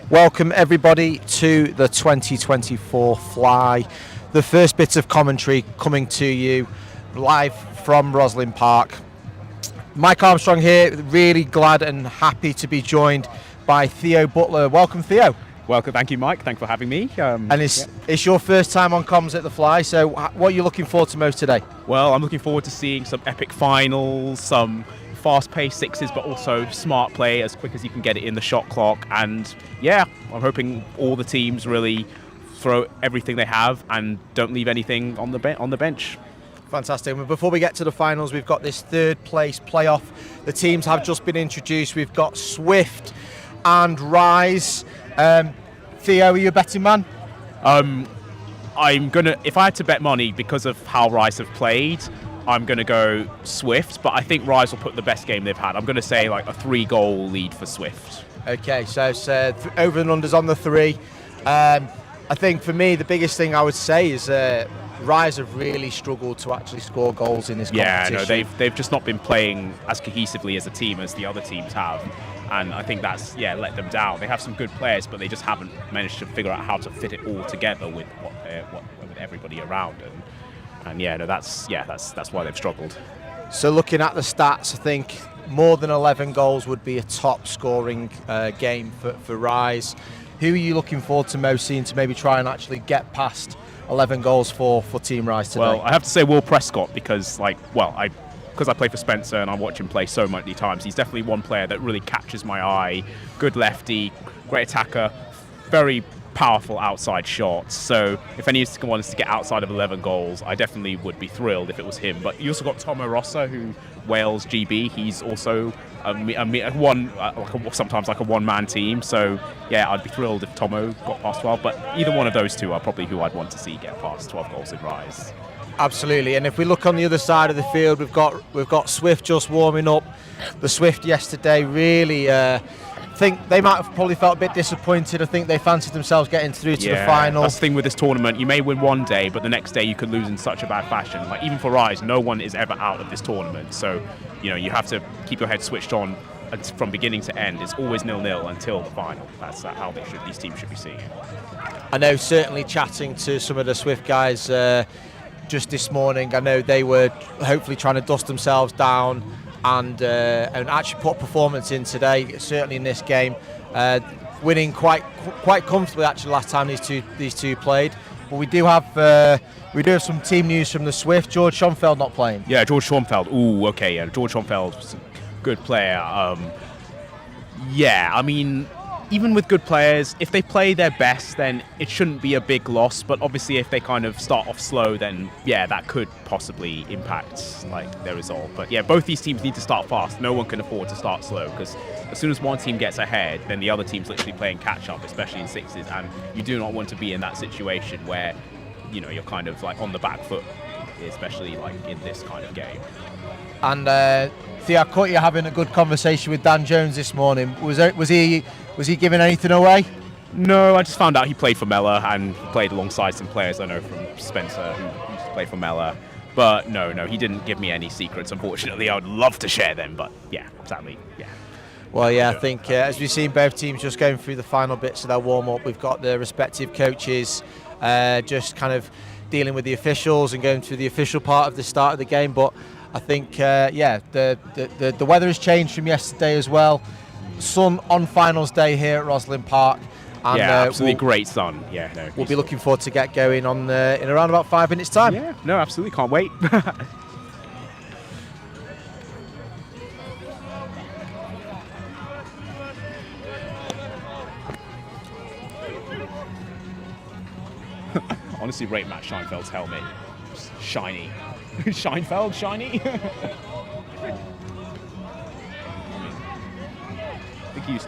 Welcome everybody to the 2024 Fly. The first bit of commentary coming to you live from Roslin Park. Mike Armstrong here, really glad and happy to be joined by Theo Butler. Welcome, Theo. Welcome, thank you, Mike. Thanks for having me. And it's your first time on comms at the Fly, so what are you looking forward to most today? Well, I'm looking forward to seeing some epic finals, some fast-paced sixes, but also smart play as quick as you can get it in the shot clock. And yeah, I'm hoping all the teams really throw everything they have and don't leave anything on the bench. Fantastic. Before we get to the finals, we've got this third place playoff. The teams have just been introduced. We've got Swift and Rise. Theo, are you a betting man? If I had to bet money because of how Rise have played, I'm going to go Swift, but I think Rise will put the best game they've had. I'm going to say like a 3-goal lead for Swift. Okay, so over and unders on the 3. I think for me, the biggest thing I would say is Rise have really struggled to actually score goals in this competition. Yeah, no, they've just not been playing as cohesively as a team as the other teams have. And I think that's let them down. They have some good players, but they just haven't managed to figure out how to fit it all together with with everybody around. And that's why they've struggled. So looking at the stats, I think more than 11 goals would be a top scoring game for Rise. Who are you looking forward to most seeing to maybe try and actually get past 11 goals for Team Rise today? Well, I have to say Will Prescott because I play for Spencer and I watch him play so many times. He's definitely one player that really catches my eye. Good lefty, great attacker, very powerful outside shots. So if anyone wants to get outside of 11 goals, I definitely would be thrilled if it was him. But you also got Tomo Rossa, who Wales GB. He's also sometimes like a one-man team. So yeah, I'd be thrilled if Tomo got past 12. But either one of those two are probably who I'd want to see get past 12 goals in Rise. Absolutely, and if we look on the other side of the field, we've got Swift just warming up. The Swift yesterday really, I think they might have probably felt a bit disappointed. I think they fancied themselves getting through to the final. That's the thing with this tournament. You may win one day, but the next day you could lose in such a bad fashion. Like even for Rise, no one is ever out of this tournament. So, you have to keep your head switched on from beginning to end. It's always 0-0 until the final. That's how these teams should be seeing it. I know, certainly chatting to some of the Swift guys just this morning, I know they were hopefully trying to dust themselves down and actually put performance in today, certainly in this game, winning quite comfortably actually last time these two played. But we do have some team news from the Swift. George Schonfeld not playing. Yeah, George Schonfeld. Ooh, okay. Yeah, George Schonfeld's a good player. Even with good players, if they play their best, then it shouldn't be a big loss. But obviously, if they kind of start off slow, then that could possibly impact their result. But yeah, both these teams need to start fast. No one can afford to start slow because as soon as one team gets ahead, then the other team's literally playing catch up, especially in sixes. And you do not want to be in that situation where you're kind of on the back foot, especially in this kind of game. And Theo, I caught you having a good conversation with Dan Jones this morning. Was he giving anything away? No, I just found out he played for Mellor and played alongside some players I know from Spencer who used to play for Mellor. But no, he didn't give me any secrets, unfortunately. I would love to share them, but sadly. Well, I think as we've seen both teams just going through the final bits of their warm-up, we've got the respective coaches just kind of dealing with the officials and going through the official part of the start of the game. But I think, the weather has changed from yesterday as well. Sun on finals day here at Roslin Park. And, absolutely great sun. We'll be looking forward to get going in around about 5 minutes' time. Yeah, no, absolutely, can't wait. Honestly, rate Matt Scheinfeld's helmet. Shiny. Scheinfeld, shiny? Accused.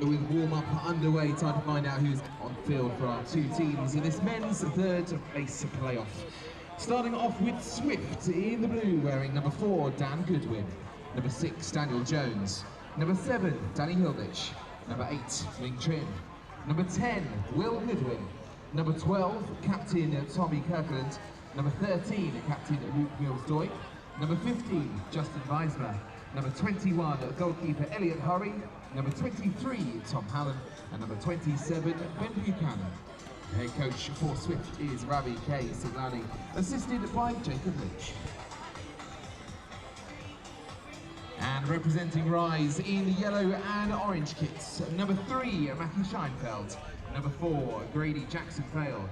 with warm-up underway, time to find out who's on field for our two teams in this men's third base playoff. Starting off with Swift in the blue, wearing number 4, Dan Goodwin. Number 6, Daniel Jones. Number 7, Danny Hilditch. Number 8, Ming Trin. Number 10, Will Goodwin. Number 12, Captain Tommy Kirkland. Number 13, Captain Luke Mills-Doig. Number 15, Justin Weismer. Number 21, goalkeeper Elliot Hurry. Number 23, Tom Hallam. And number 27, Ben Buchanan. Head coach for Swift is Ravi K. Siglani, assisted by Jacob Lynch. And representing Rise in the yellow and orange kits, number 3, Mackie Scheinfeld. Number 4, Grady Jackson Vale.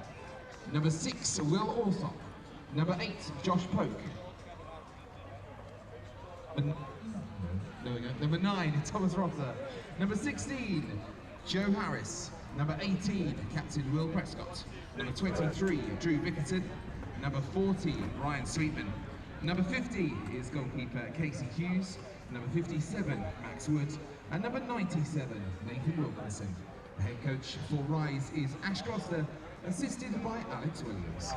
Number 6, Will Alsop. Number 8, Josh Polk. There we go. Number 9, Thomas Rother. Number 16, Joe Harris. Number 18, Captain Will Prescott. Number 23, Drew Bickerton. Number 40, Ryan Sweetman. Number 50 is goalkeeper Casey Hughes. Number 57, Max Wood. And number 97, Nathan Wilkinson. The head coach for Rise is Ash Gloucester, assisted by Alex Williams.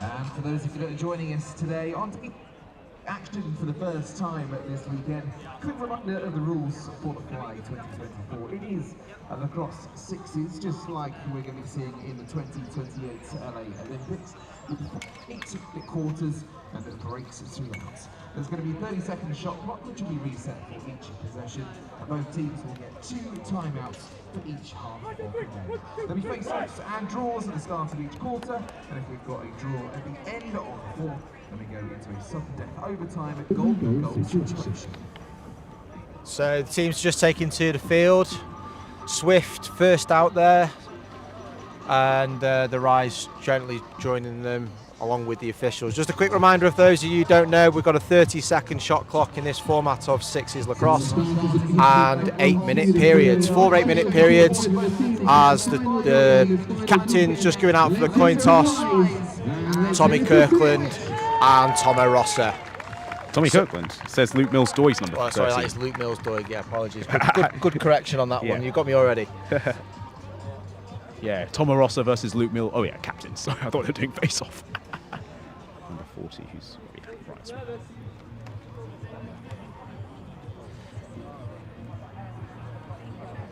And for those of you that are joining us today on action for the first time this weekend, quick reminder of the rules for the Fly 2024. It is a lacrosse sixes, just like we're going to be seeing in the 2028 LA Olympics, with 8 quarters and the breaks throughout. There's going to be a 30-second shot clock, which will be reset for each possession, and both teams will get 2 timeouts for each half of the game. There'll be face-offs and draws at the start of each quarter, and if we've got a draw at the end of the fourth, then we go into a sudden death overtime goal situation. So the team's just taken to the field. Swift first out there, and the Rise gently joining them along with the officials. Just a quick reminder of those of you who don't know, we've got a 30-second shot clock in this format of sixes lacrosse and 8-minute periods, 4 8-minute periods, as the captain's just going out for the coin toss, Tommy Kirkland and Tomo Rosser. Tommy Kirkland says Luke Mills-Doig's number. Oh, sorry, 13. that is Luke Mills-Doig, yeah, apologies. Good correction on that one, you got me already. Yeah, Tomo Rosser versus Luke Mills. Oh yeah, captain. Sorry, I thought they were doing face-off. Number 40, who's right.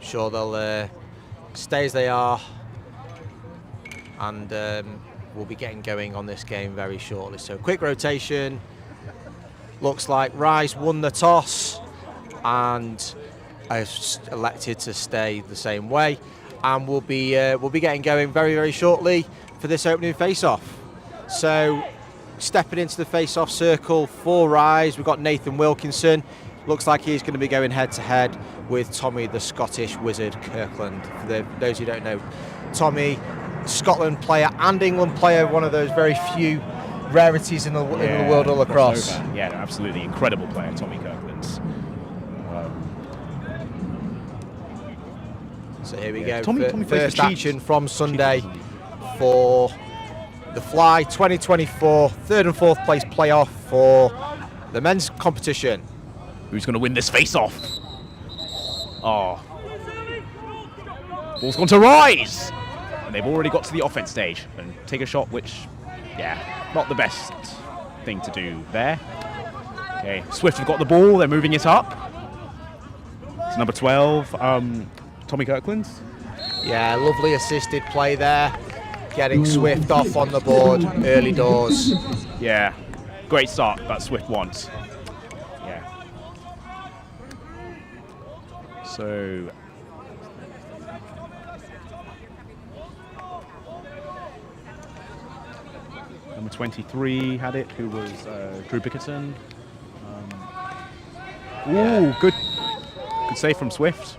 Sure, they'll stay as they are, and we'll be getting going on this game very shortly. So quick rotation. Looks like Rise won the toss and has elected to stay the same way, and we'll be getting going very, very shortly for this opening face-off. So stepping into the face-off circle for Rise, we've got Nathan Wilkinson. Looks like he's going to be going head-to-head with Tommy the Scottish Wizard Kirkland. For those who don't know, Tommy, Scotland player and England player, one of those very few rarities in the world of lacrosse. Yeah, absolutely incredible player, Tommy Kirkland. So here we go. Tommy First action from Sunday for the Fly 2024 third and fourth place playoff for the men's competition. Who's going to win this face-off? Oh. Ball's gone to Rise! And they've already got to the offense stage and take a shot, which, yeah, not the best thing to do there. Okay, Swift have got the ball, they're moving it up. It's number 12, Tommy Kirkland. Yeah, lovely assisted play there. Getting Swift off on the board early doors. Yeah, great start that Swift wants. Yeah. So number 23 had it, who was Drew Bickerton. Ooh, good save from Swift.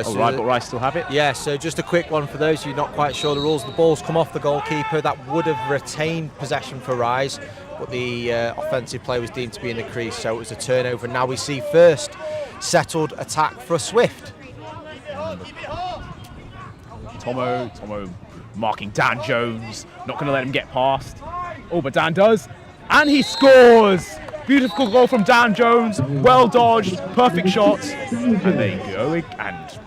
So Right, but Rice still have it. Yeah, so just a quick one for those of you not quite sure the rules. The ball's come off the goalkeeper. That would have retained possession for Rise, but the offensive play was deemed to be in the crease, so it was a turnover. Now we see first settled attack for Swift. Tomo marking Dan Jones. Not going to let him get past. Oh, but Dan does. And he scores! Beautiful goal from Dan Jones. Well dodged. Perfect shot. And they go. And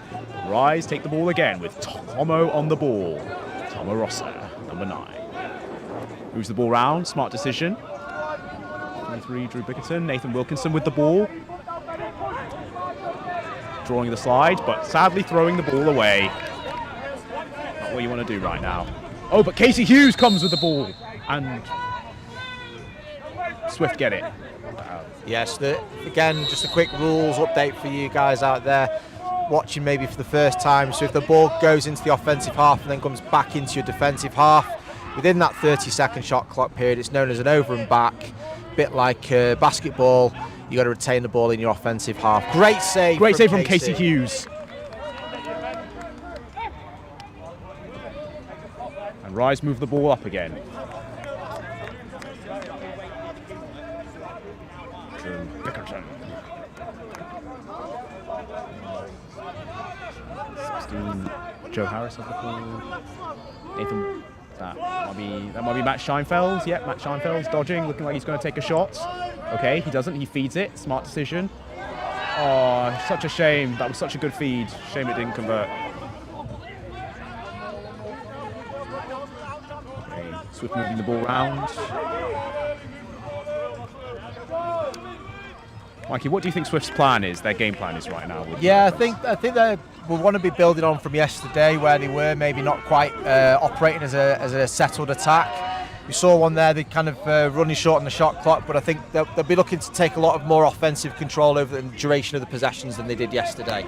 Rise take the ball again with Tomo on the ball. Tomo Rossa, number 9. Moves the ball round. Smart decision. 23, Drew Bickerton. Nathan Wilkinson with the ball. Drawing the slide, but sadly throwing the ball away. Not what you want to do right now. Oh, but Casey Hughes comes with the ball. And Swift get it. Yes, again, just a quick rules update for you guys out there watching maybe for the first time. So if the ball goes into the offensive half and then comes back into your defensive half, within that 30-second shot clock period, it's known as an over and back. Bit like basketball, you got to retain the ball in your offensive half. Great save from Casey Hughes. And Rise move the ball up again. Drew Bickerton. 16, Joe Harris of the ball. Nathan, that might be Matt Scheinfeld. Yep, Matt Scheinfeld's dodging, looking like he's going to take a shot. Okay, he doesn't. He feeds it. Smart decision. Oh, such a shame. That was such a good feed. Shame it didn't convert. Okay, Swift moving the ball round. Mikey, what do you think Swift's plan is? Their game plan is right now? Yeah, I think they will want to be building on from yesterday, where they were maybe not quite operating as a settled attack. We saw one there, they kind of running short on the shot clock, but I think they'll be looking to take a lot of more offensive control over the duration of the possessions than they did yesterday.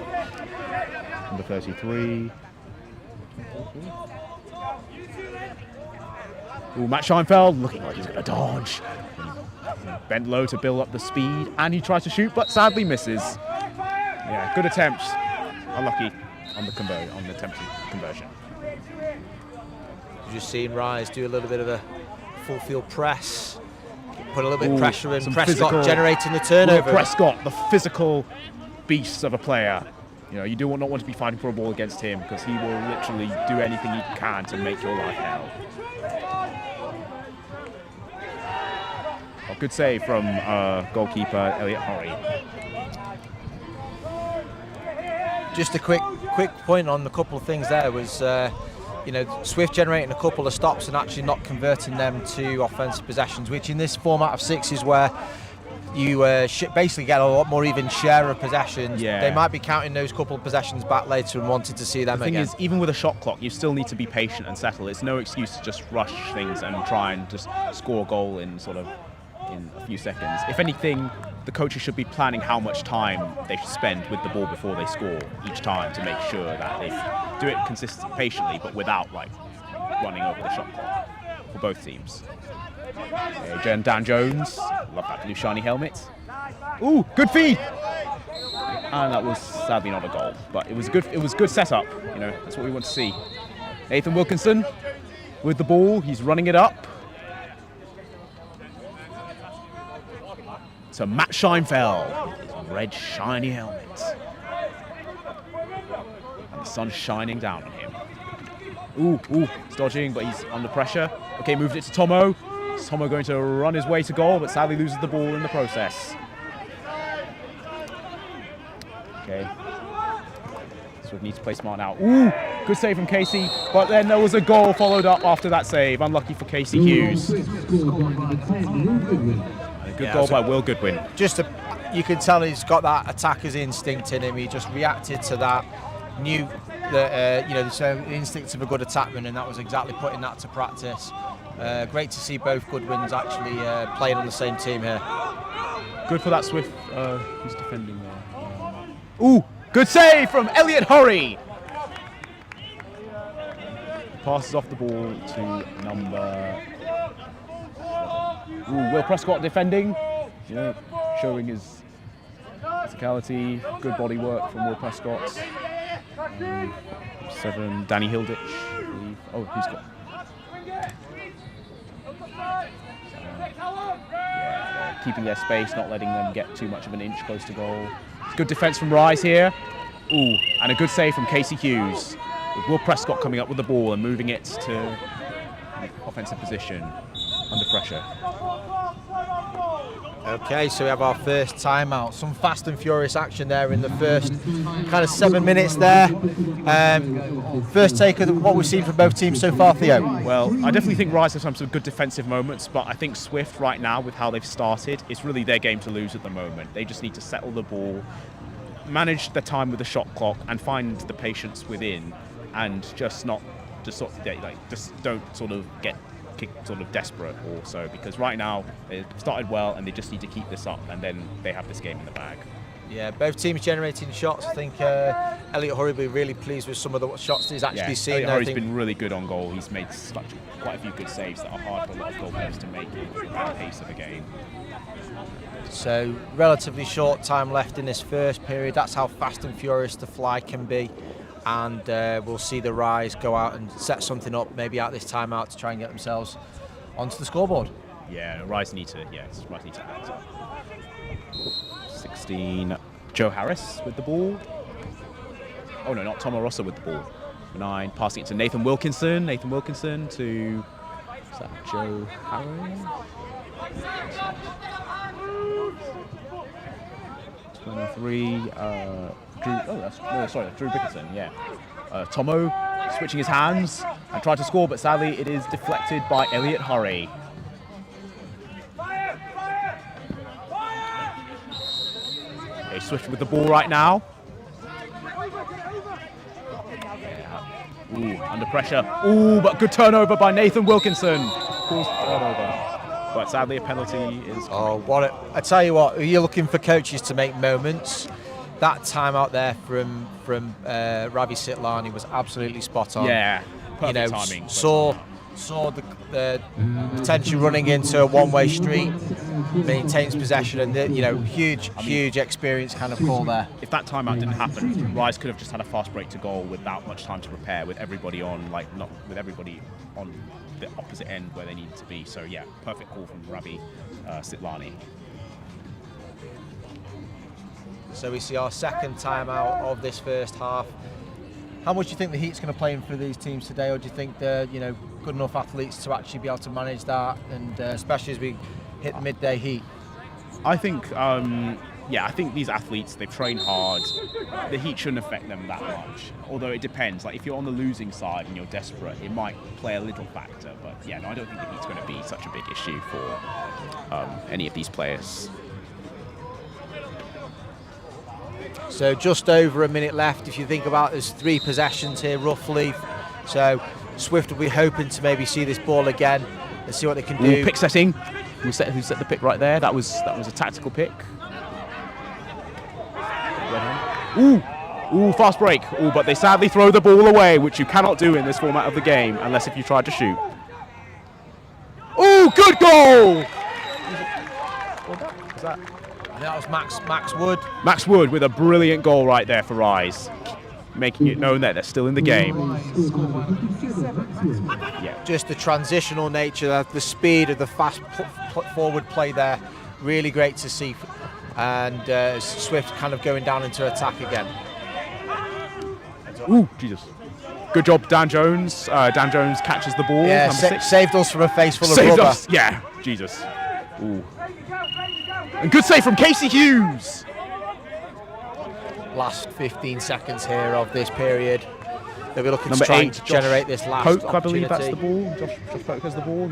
Number 33. Ooh, Matt Scheinfeld looking like he's going to dodge. Bent low to build up the speed, and he tries to shoot, but sadly misses. Yeah, good attempt. Unlucky on the attempted conversion. You've just seen Rise do a little bit of a full field press, put a little bit of pressure in. Prescott generating the turnover. Prescott, the physical beast of a player. You know, you do not want to be fighting for a ball against him, because he will literally do anything he can to make your life hell. Good save from goalkeeper Elliot Horry. Just a quick point on a couple of things there was, Swift generating a couple of stops and actually not converting them to offensive possessions, which in this format of 6 is where you basically get a lot more even share of possessions. Yeah. They might be counting those couple of possessions back later and wanted to see them again. The thing is, even with a shot clock, you still need to be patient and settle. It's no excuse to just rush things and try and just score a goal in a few seconds. If anything, the coaches should be planning how much time they should spend with the ball before they score each time, to make sure that they do it consistently, patiently, but without running over the shot clock for both teams. Okay, Dan Jones, love that blue shiny helmet. Ooh, good feed! And that was sadly not a goal, but it was good setup. That's what we want to see. Nathan Wilkinson with the ball, he's running it up. To Matt Scheinfeld, his red shiny helmet. And the sun's shining down on him. Ooh, he's dodging, but he's under pressure. Okay, moved it to Tomo. Is Tomo going to run his way to goal, but sadly loses the ball in the process. Okay. Swift needs to play smart now. Ooh, good save from Casey, but then there was a goal followed up after that save. Unlucky for Casey Hughes. Good goal by Will Goodwin. You can tell he's got that attacker's instinct in him. He just reacted to that, knew that the instincts of a good attackman, and that was exactly putting that to practice. Great to see both Goodwins actually playing on the same team here. Good for that Swift. Who's defending there? Ooh, good save from Elliot Horry. Passes off the ball to number. Ooh, Will Prescott defending, showing his Physicality, good body work from Will Prescott. 7, Danny Hilditch, I believe. Oh, he's got. Yeah, keeping their space, not letting them get too much of an inch close to goal. Good defense from Rise here. Ooh, and a good save from Casey Hughes. With Will Prescott coming up with the ball and moving it to offensive position under pressure. Okay, so we have our first timeout. Some fast and furious action there in the first kind of 7 minutes there. First take of what we've seen from both teams so far, Theo. Well, I definitely think Rise have some good defensive moments, but I think Swift right now, with how they've started, it's really their game to lose at the moment. They just need to settle the ball, manage the time with the shot clock, and find the patience within, and just don't sort of get sort of desperate or so, because right now they've started well and they just need to keep this up, and then they have this game in the bag. Yeah, both teams generating shots. I think Elliot Hurry will be really pleased with some of the shots he's actually seen. Elliot Hurry's been really good on goal. He's made quite a few good saves that are hard for a lot of goalkeepers to make in the pace of the game. So relatively short time left in this first period. That's how fast and furious the Fly can be. And we'll see the Rise go out and set something up, maybe out this timeout, to try and get themselves onto the scoreboard. Yeah, Rise need to act. 16, Joe Harris with the ball. Oh no, not Tomo Rossa with the ball. 9, passing it to Nathan Wilkinson. Nathan Wilkinson to, is that Joe Harris? 23, Drew Dickinson, yeah. Tomo switching his hands and tried to score, but sadly it is deflected by Elliot Hurry. Okay, Swift with the ball right now. Ooh, under pressure. Ooh, but good turnover by Nathan Wilkinson. Caused turnover. But sadly a penalty is... Oh, I tell you what, you're looking for coaches to make moments. That time out there from Ravi Sitlani was absolutely spot on. Yeah, perfect timing. Saw the potential running into a one-way street, maintains possession, and huge experience kind of call there. If that timeout didn't happen, Rise could have just had a fast break to goal without much time to prepare, with everybody on the opposite end where they needed to be. So yeah, perfect call from Ravi Sitlani. So we see our second timeout of this first half. How much do you think the heat's going to play in for these teams today, or do you think they're good enough athletes to actually be able to manage that, and especially as we hit the midday heat? I think, I think these athletes, they've trained hard. The heat shouldn't affect them that much. Although it depends. Like if you're on the losing side and you're desperate, it might play a little factor. But yeah, no, I don't think the heat's going to be such a big issue for any of these players. So just over a minute left. If you think about, there's 3 possessions here roughly. So Swift will be hoping to maybe see this ball again and see what they can do. Pick setting. Who set the pick right there? That was a tactical pick. Ooh, fast break. Ooh, but they sadly throw the ball away, which you cannot do in this format of the game unless if you tried to shoot. Ooh, good goal! Was that? And that was Max Wood. Max Wood with a brilliant goal right there for Rise, making it known that they're still in the game. Yeah. Just the transitional nature, the speed of the fast forward play there, really great to see. And Swift kind of going down into attack again. Ooh, Jesus. Good job, Dan Jones. Dan Jones catches the ball. Yeah, saved us from a face full of rubber. Yeah, Jesus. Ooh. And good save from Casey Hughes. Last 15 seconds here of this period. They'll be looking Number to try 8, to generate this last Poke, opportunity. I believe that's the ball. Josh Poke has the ball.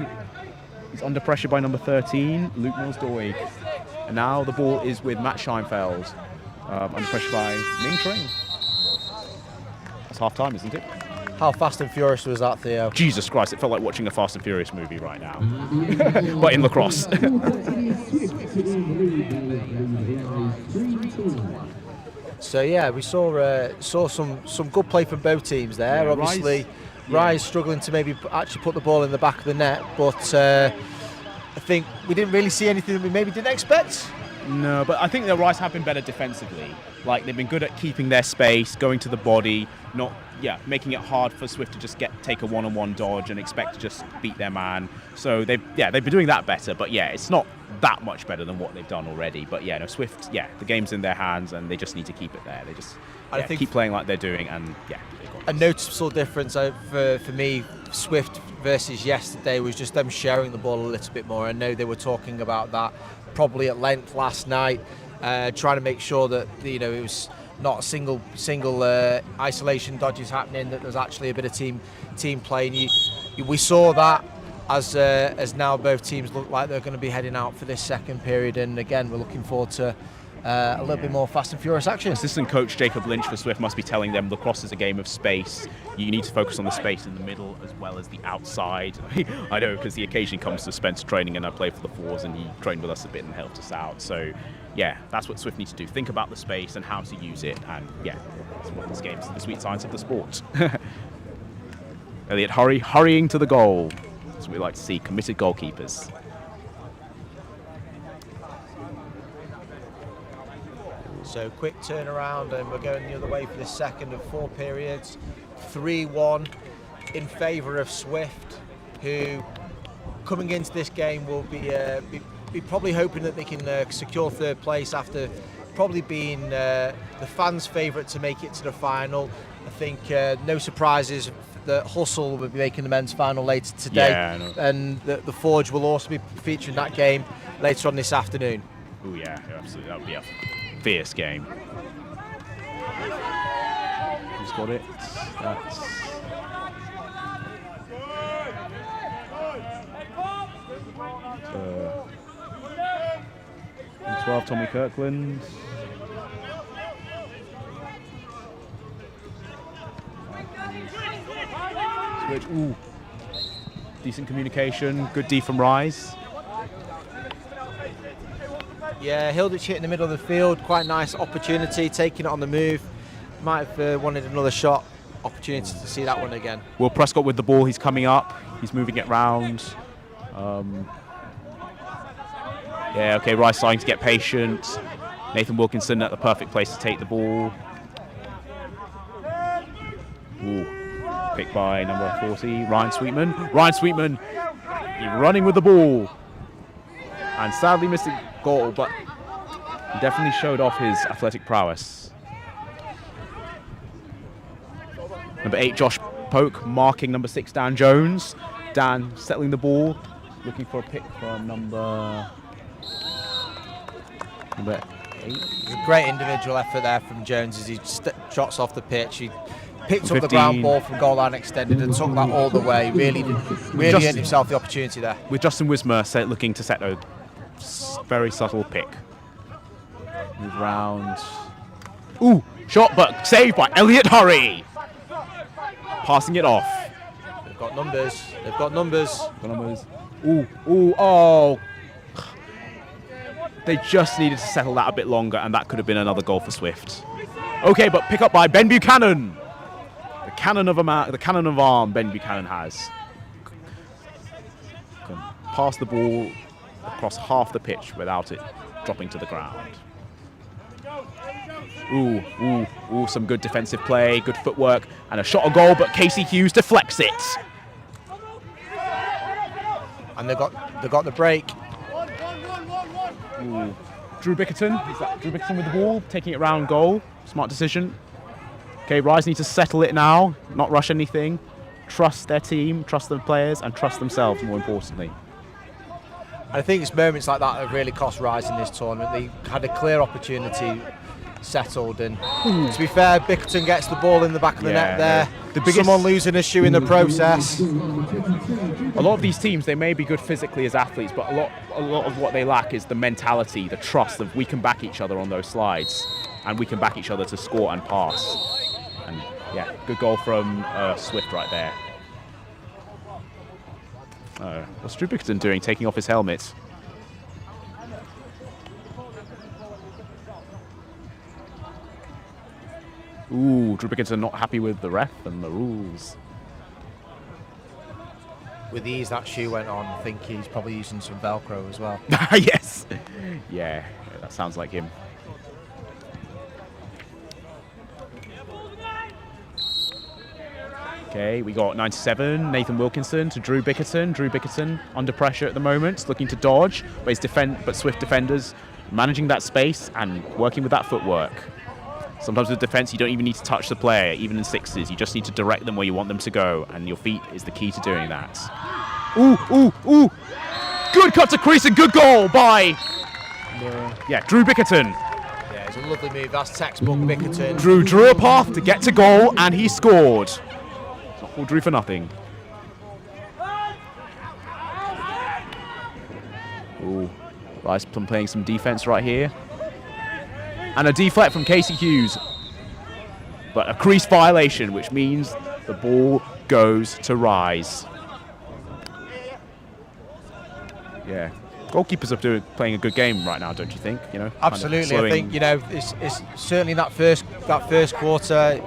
He's under pressure by number 13, Luke Mills-Doig. And now the ball is with Matt Scheinfeld. Under pressure by Ming Tring. That's half time, isn't it? How fast and furious was that, Theo? Jesus Christ, it felt like watching a Fast and Furious movie right now. But in lacrosse. So yeah, we saw some good play from both teams there. Yeah, obviously, Rise struggling to maybe actually put the ball in the back of the net, but I think we didn't really see anything that we maybe didn't expect. No, but I think the Rice have been better defensively. Like, they've been good at keeping their space, going to the body, making it hard for Swift to just take a one-on-one dodge and expect to just beat their man. So they've been doing that better. But yeah, it's not that much better than what they've done already. But yeah, no, Swift, the game's in their hands and they just need to keep it there. They just keep playing like they're doing, and a noticeable difference for me, Swift versus yesterday, was just them sharing the ball a little bit more. I know they were talking about that probably at length last night, trying to make sure that it was not single isolation dodges happening, that there's actually a bit of team play. And we saw that as now both teams look like they're going to be heading out for this second period, and again we're looking forward to a little bit more fast and furious action. Assistant coach Jacob Lynch for Swift must be telling them lacrosse is a game of space. You need to focus on the space in the middle as well as the outside. I know, because the occasion comes to Spencer training, and I play for the Fours, and he trained with us a bit and helped us out. So yeah, that's what Swift needs to do. Think about the space and how to use it, and that's what this game's the sweet science of the sport. Elliot hurrying to the goal. That's what we like to see, committed goalkeepers. So quick turnaround, and we're going the other way for the second of 4 periods. 3-1 in favour of Swift, who coming into this game will be probably hoping that they can secure third place after probably being the fans' favourite to make it to the final. I think no surprises that Hustle will be making the men's final later today, and the Forge will also be featuring that game later on this afternoon. Oh yeah, absolutely, that would be a fierce game. Who's got it? That's 12, Tommy Kirkland. Switch. Ooh. Decent communication. Good D from Rise. Yeah, Hilditch hit in the middle of the field. Quite nice opportunity, taking it on the move. Might have wanted another shot. Opportunity to see that one again. Will Prescott with the ball. He's coming up. He's moving it round. Rice starting to get patient. Nathan Wilkinson at the perfect place to take the ball. Ooh. Picked by number 40, Ryan Sweetman. Ryan Sweetman, he's running with the ball. And sadly missed a goal, but he definitely showed off his athletic prowess. Number 8, Josh Polk, marking number 6, Dan Jones. Dan settling the ball, looking for a pick from number 8. It's a great individual effort there from Jones as he trots off the pitch. He picked up the ground ball from goal line extended and took that all the way. Really earned himself the opportunity there. With Justin Wismer looking to set a very subtle pick. Move round. Ooh, shot, but saved by Elliot Hurry. Passing it off. They've got numbers. They've got numbers. Ooh, oh. They just needed to settle that a bit longer, and that could have been another goal for Swift. Okay, but pick up by Ben Buchanan. The cannon of arm Ben Buchanan has. Can pass the ball across half the pitch without it dropping to the ground. Ooh, some good defensive play, good footwork, and a shot on goal, but Casey Hughes deflects it. And they got the break. Ooh. Drew Bickerton. Is that Drew Bickerton with the ball, taking it round goal. Smart decision. Okay, Rise need to settle it now, not rush anything. Trust their team, trust the players, and trust themselves, more importantly. I think it's moments like that that really cost Rise in this tournament. They had a clear opportunity settled, and to be fair, Bickerton gets the ball in the back of the net there. Someone losing a shoe in the process. A lot of these teams, they may be good physically as athletes, but a lot of what they lack is the mentality, the trust of we can back each other on those slides, and we can back each other to score and pass. And yeah, good goal from Swift right there. What's Drew Bickerton doing, taking off his helmet? Ooh, Drew Bickerton not happy with the ref and the rules. with the ease that shoe went on, I think he's probably using some Velcro as well. Yes. Yeah, that sounds like him. Okay, we got 97, Nathan Wilkinson to Drew Bickerton. Drew Bickerton under pressure at the moment, looking to dodge, but Swift defenders managing that space and working with that footwork. Sometimes with defense, you don't even need to touch the player, even in sixes. You just need to direct them where you want them to go, and your feet is the key to doing that. Ooh, ooh, ooh! Good cut to crease and good goal by, Drew Bickerton. Yeah, it's a lovely move. That's textbook Bickerton. Drew drew a path to get to goal, and he scored. It's not all Drew for nothing. Ooh, Rice playing some defense right here. And a deflect from Casey Hughes. But a crease violation, which means the ball goes to Rise. Yeah. Goalkeepers are playing a good game right now, don't you think? You know, absolutely. I think, you know, it's certainly in that first quarter,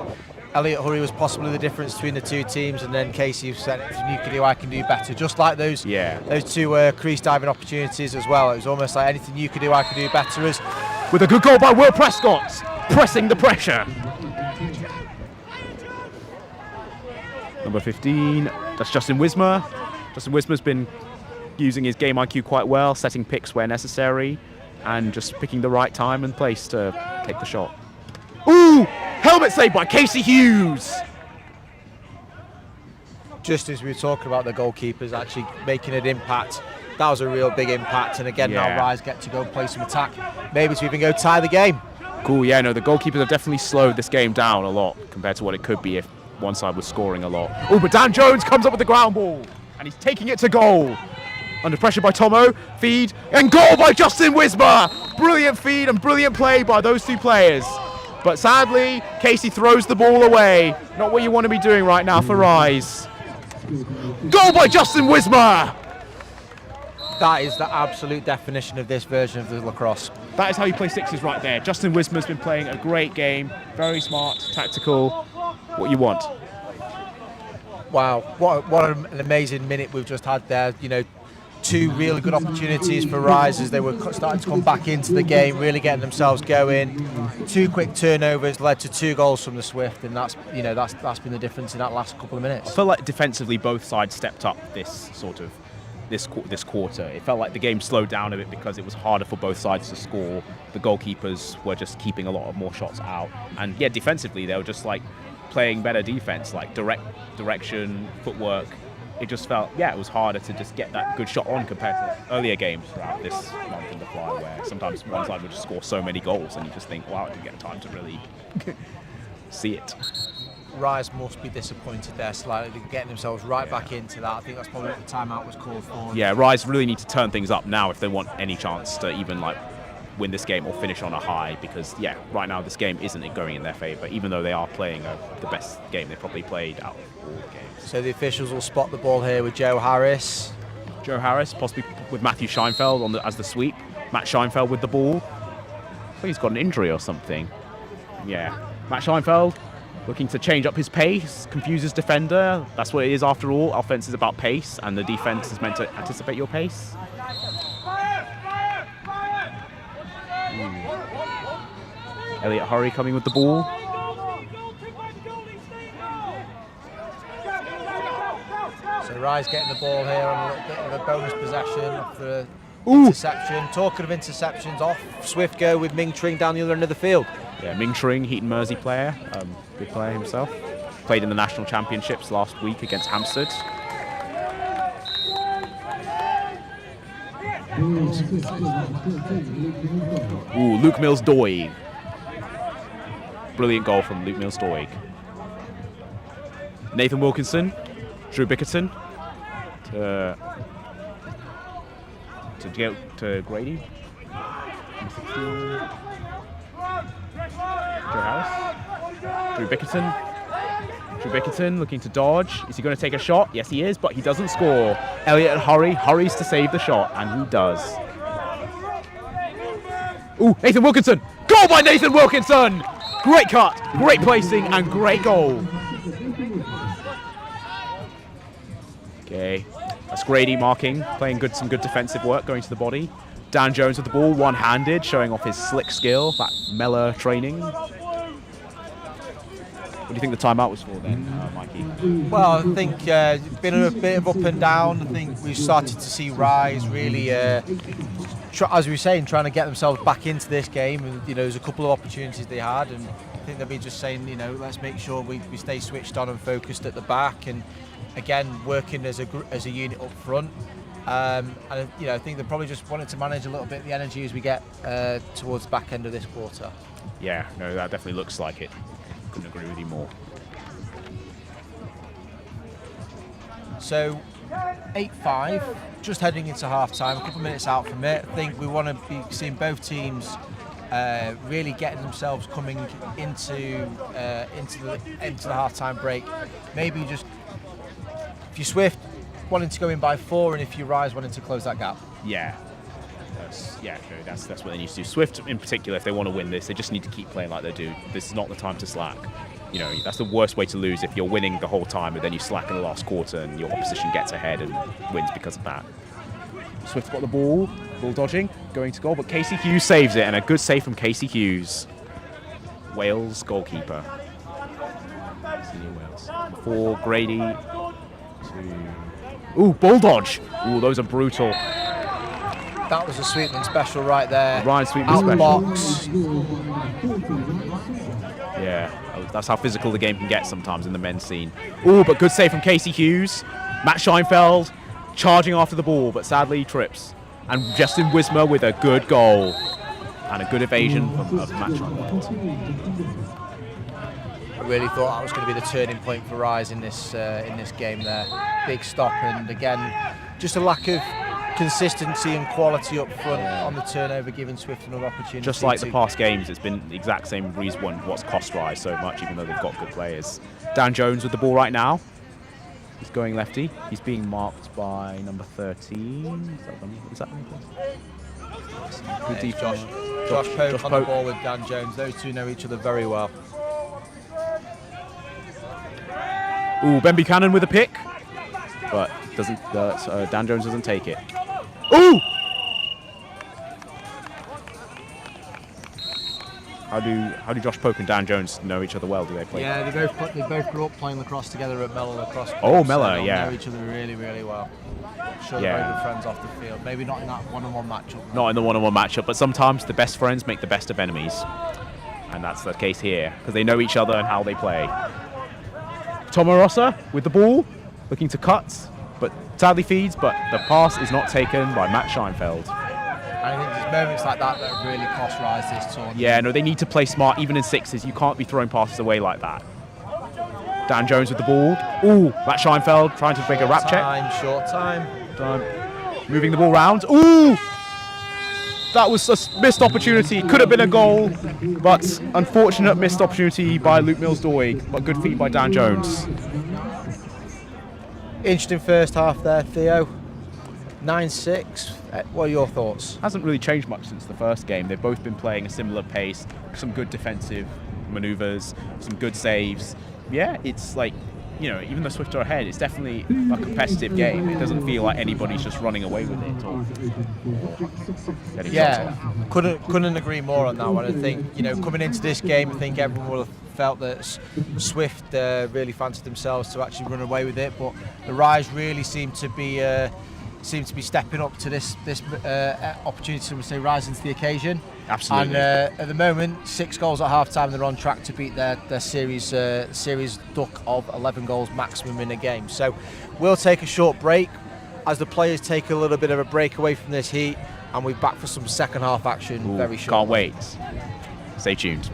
Elliot Hurry was possibly the difference between the two teams, and then Casey said, if you can do, I can do better. Just like those two crease diving opportunities as well. It was almost like anything you could do, I could do better. With a good goal by Will Prescott, pressing the pressure. Number 15, that's Justin Wismer. Justin Wismer's been using his game IQ quite well, setting picks where necessary, and just picking the right time and place to take the shot. Ooh! Helmet save by Casey Hughes! Just as we were talking about the goalkeepers actually making an impact, that was a real big impact, and again now Rise get to go and play some attack, maybe to even go tie the game. Cool, yeah, no, the goalkeepers have definitely slowed this game down a lot compared to what it could be if one side was scoring a lot. Oh, but Dan Jones comes up with the ground ball, and he's taking it to goal. Under pressure by Tomo, feed, and goal by Justin Wismer! Brilliant feed and brilliant play by those two players. But sadly, Casey throws the ball away. Not what you want to be doing right now for Rise. Goal by Justin Wismer! That is the absolute definition of this version of the lacrosse. That is how you play sixes right there. Justin Wismer's been playing a great game. Very smart, tactical. What you want. Wow, what an amazing minute we've just had there. You know, two really good opportunities for Rise as they were starting to come back into the game, really getting themselves going. Two quick turnovers led to 2 goals from the Swift, and that's been the difference in that last couple of minutes. I feel like defensively both sides stepped up this quarter. It felt like the game slowed down a bit because it was harder for both sides to score. The goalkeepers were just keeping a lot more shots out, and yeah, defensively they were just like playing better defense, like direction, footwork. It just felt, it was harder to just get that good shot on compared to earlier games throughout this month in the Fly, where sometimes one side would just score so many goals and you just think, wow, I didn't get time to really see it. Rise must be disappointed there slightly, getting themselves right back into that. I think that's probably what the timeout was called for. Yeah, Rise really need to turn things up now if they want any chance to even like win this game or finish on a high, because right now this game isn't going in their favour, even though they are playing the best game they've probably played out of all games. So the officials will spot the ball here with Joe Harris. Joe Harris, possibly with Matthew Scheinfeld as the sweep. Matt Scheinfeld with the ball. I think he's got an injury or something. Yeah, Matt Scheinfeld looking to change up his pace, confuses defender. That's what it is after all. Offense is about pace, and the defense is meant to anticipate your pace. Elliot Hurry coming with the ball. So Rise getting the ball here on a little bit of a bonus possession after interception. Talking of interceptions, off Swift go with Ming Tring down the other end of the field. Yeah, Ming Tring, Heaton Mersey player, good player himself. Played in the national championships last week against Hampstead. Ooh, Luke Mills-Doig. Brilliant goal from Luke Mills-Doig. Nathan Wilkinson, Drew Bickerton to Grady. Joe Harris. Drew Bickerton looking to dodge. Is he going to take a shot? Yes, he is, but he doesn't score. Elliot Hurry hurries to save the shot, and he does. Ooh, Nathan Wilkinson. Goal by Nathan Wilkinson! Great cut, great placing, and great goal. Okay, That's Grady marking, playing some good defensive work, going to the body. Dan Jones with the ball, one-handed, showing off his slick skill, that Mella training. What do you think the timeout was for then, Mikey? Well, I think it's been a bit of up and down. I think we've started to see Rise really, as we were saying, trying to get themselves back into this game. And there's a couple of opportunities they had, and I think they'll be just saying, let's make sure we stay switched on and focused at the back, and again working as a unit up front. And I think they probably just wanted to manage a little bit the energy as we get towards the back end of this quarter. Yeah, no, that definitely looks like it. Couldn't agree with you more. So 8-5, just heading into half time, a couple of minutes out from it. I think we want to be seeing both teams really getting themselves coming into the half time break. Maybe just if you're Swift wanting to go in by 4, and if you Rise wanting to close that gap. Yeah. That's what they need to do. Swift in particular, if they want to win this, they just need to keep playing like they do. This is not the time to slack. That's the worst way to lose, if you're winning the whole time but then you slack in the last quarter and your opposition gets ahead and wins because of that. Swift got the ball dodging, going to goal, but Casey Hughes saves it, and a good save from Casey Hughes. Wales goalkeeper. Senior Wales. For Grady to... Ooh, ball dodge! Ooh, those are brutal. That was a Sweetman special right there. Ryan Sweetman out special. Box. Yeah, that's how physical the game can get sometimes in the men's scene. Ooh, but good save from Casey Hughes. Matt Scheinfeld charging after the ball, but sadly trips. And Justin Wismer with a good goal. And a good evasion of Matt Scheinfeld. I really thought that was going to be the turning point for Rise in this game there. Big stop, and again, just a lack of consistency and quality up front on the turnover, giving Swift another opportunity. Just like the past games, it's been the exact same reason what's cost Rise so much, even though they've got good players. Dan Jones with the ball right now. He's going lefty. He's being marked by number 13. Is that number 13? Good defense. Josh Pope on the ball with Dan Jones. Those two know each other very well. Ooh, Ben Buchanan with a pick, but Dan Jones doesn't take it. Ooh! How do Josh Pope and Dan Jones know each other well? Do they play? Yeah, they both grew up playing lacrosse together at Mellor Lacrosse Club. Oh, Mellor, so yeah. Know each other really, really well. Sure, they're very good friends off the field. Maybe not in that one-on-one matchup. Not in the one-on-one matchup, but sometimes the best friends make the best of enemies, and that's the case here because they know each other and how they play. Tomo Rossa with the ball, looking to cut, but sadly feeds, but the pass is not taken by Matt Scheinfeld. I think there's moments like that that really cost Rise this tournament. Yeah, no, they need to play smart, even in sixes. You can't be throwing passes away like that. Dan Jones with the ball. Ooh, Matt Scheinfeld trying to make a wrap check. Short time. Moving the ball round. Ooh! That was a missed opportunity. Could have been a goal, but unfortunate missed opportunity by Luke Mills-Doig, but good feed by Dan Jones. Interesting first half there, Theo. 9-6. What are your thoughts? Hasn't really changed much since the first game. They've both been playing a similar pace, some good defensive maneuvers, some good saves. Yeah, it's like, even though Swift are ahead, it's definitely a competitive game. It doesn't feel like anybody's just running away with it or getting shots off. Couldn't agree more on that one. I think, coming into this game, I think everyone will have felt that Swift really fancied themselves to actually run away with it, but the Rise really seem to be stepping up to this opportunity to say rising to the occasion. Absolutely. And at the moment, 6 goals at half time, they're on track to beat their series duck of 11 goals maximum in a game. So we'll take a short break as the players take a little bit of a break away from this heat, and we're back for some second half action very shortly. Can't wait. Stay tuned.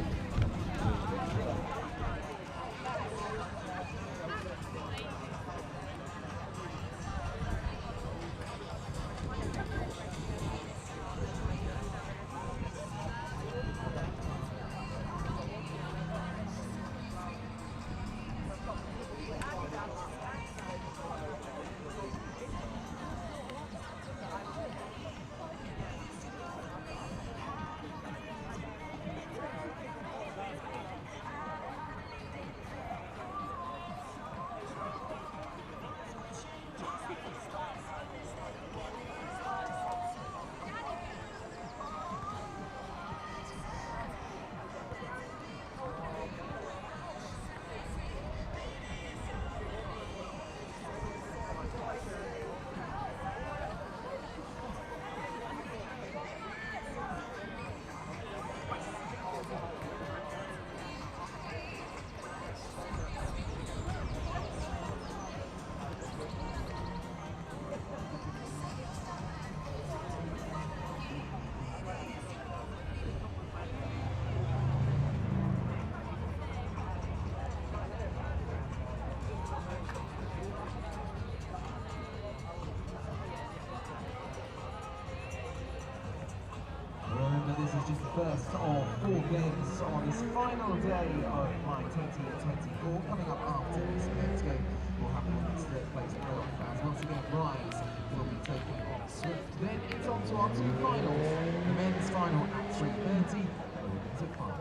first of 4 games on this final day of Pride 2024. Coming up after this next game will happen in this third place playoff, as once again Rise will be taking on Swift. Then it's on to our 2 finals. The men's final at 3:30 and the women's at 5.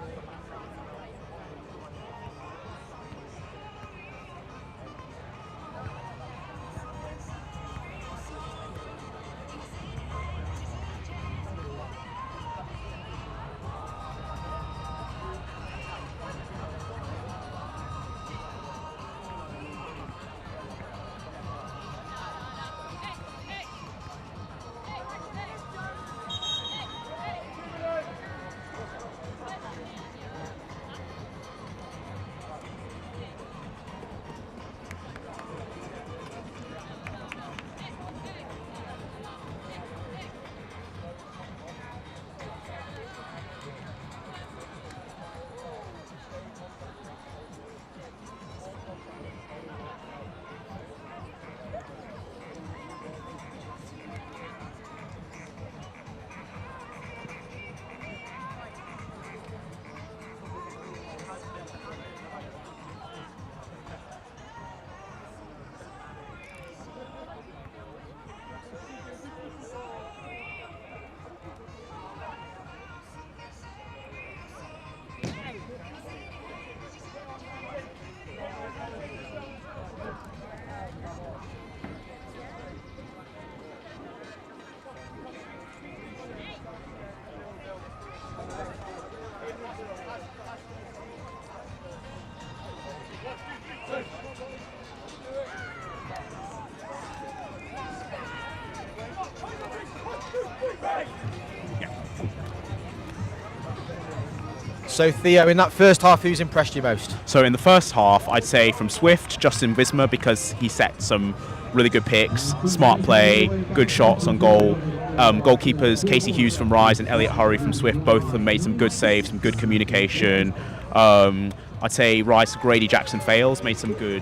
So Theo, in that first half, who's impressed you most? So in the first half, I'd say from Swift, Justin Wismer, because he set some really good picks, smart play, good shots on goal. Goalkeepers, Casey Hughes from Rise and Elliot Hurry from Swift, both have made some good saves, some good communication. I'd say Rise, Grady Jackson Fails, made some good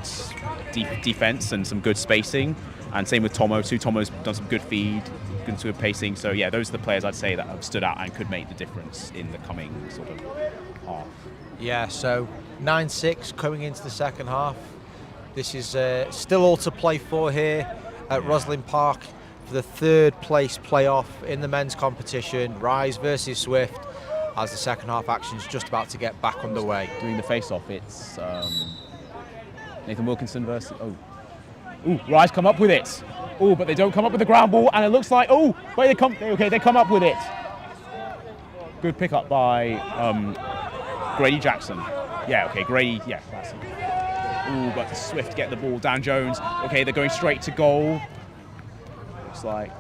defense and some good spacing. And same with Tomo too. Tomo's done some good feed, good pacing. So yeah, those are the players I'd say that have stood out and could make the difference in the coming sort of half. Yeah, so 9-6 coming into the second half. This is still all to play for here at Roslyn Park for the third place playoff in the men's competition, Rise versus Swift, as the second half action is just about to get back underway. Doing the face-off, it's Nathan Wilkinson versus... Ooh, Rise come up with it. Oh, but they don't come up with the ground ball, and it looks like... Oh, wait, they come up with it. Good pickup by Grady Jackson. Yeah, okay, Grady, yeah, that's it. Ooh, but Swift get the ball. Dan Jones, okay, they're going straight to goal. Looks like